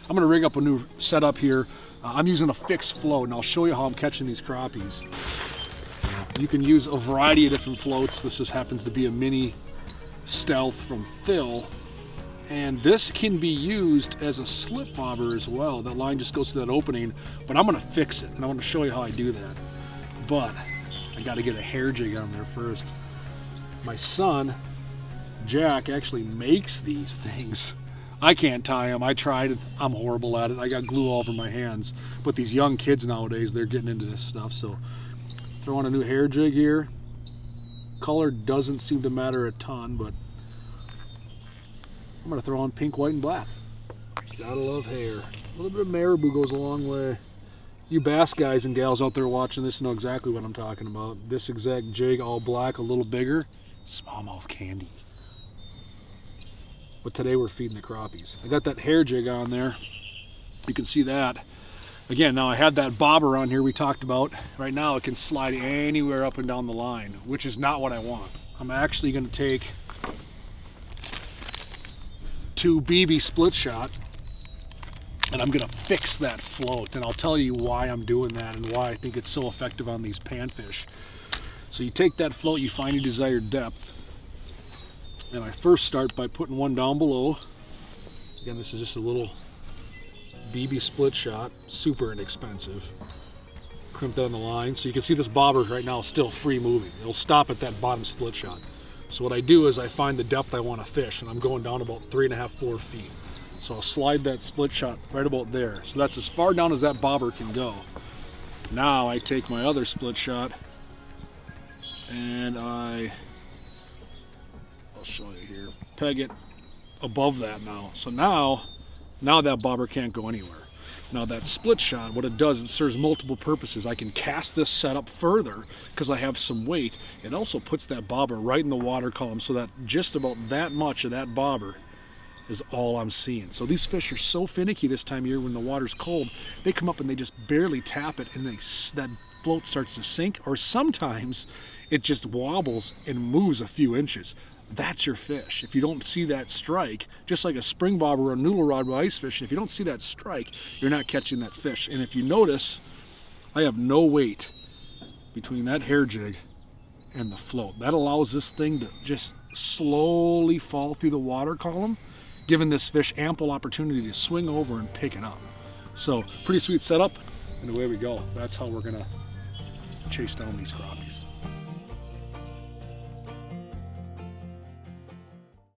I'm gonna rig up a new setup here. I'm using a fixed float, and I'll show you how I'm catching these crappies. You can use a variety of different floats. This just happens to be a mini Stealth from Phil. And this can be used as a slip bobber as well. That line just goes through that opening, but I'm gonna fix it, and I'm gonna show you how I do that. But I gotta get a hair jig on there first. My son, Jack, actually makes these things. I can't tie them. I tried, I'm horrible at it. I got glue all over my hands. But these young kids nowadays, they're getting into this stuff. So throw on a new hair jig here. Color doesn't seem to matter a ton, but I'm gonna throw on pink, white, and black. Gotta love hair. A little bit of marabou goes a long way. You bass guys and gals out there watching this know exactly what I'm talking about. This exact jig, all black, a little bigger, smallmouth candy. But today we're feeding the crappies. I got that hair jig on there. You can see that. Again, now I had that bobber on here we talked about. Right now it can slide anywhere up and down the line, which is not what I want. I'm actually gonna take 2 BB split shot, and I'm gonna fix that float, and I'll tell you why I'm doing that and why I think it's so effective on these panfish. So you take that float, you find your desired depth, and I first start by putting one down below. Again, this is just a little BB split shot, super inexpensive. Crimp that on the line, so you can see this bobber right now is still free moving. It'll stop at that bottom split shot. So what I do is I find the depth I want to fish, and I'm going down about 3.5, 4 feet. So I'll slide that split shot right about there. So that's as far down as that bobber can go. Now I take my other split shot and I'll show you here, peg it above that now. So now that bobber can't go anywhere. Now that split shot, what it does, it serves multiple purposes. I can cast this setup further because I have some weight. It also puts that bobber right in the water column so that just about that much of that bobber is all I'm seeing. So these fish are so finicky this time of year when the water's cold, they come up and they just barely tap it, and that float starts to sink, or sometimes it just wobbles and moves a few inches. That's your fish. If you don't see that strike, just like a spring bobber or a noodle rod with ice fishing, if you don't see that strike, you're not catching that fish. And if you notice, I have no weight between that hair jig and the float. That allows this thing to just slowly fall through the water column, giving this fish ample opportunity to swing over and pick it up. So pretty sweet setup, and away we go. That's how we're gonna chase down these crappie.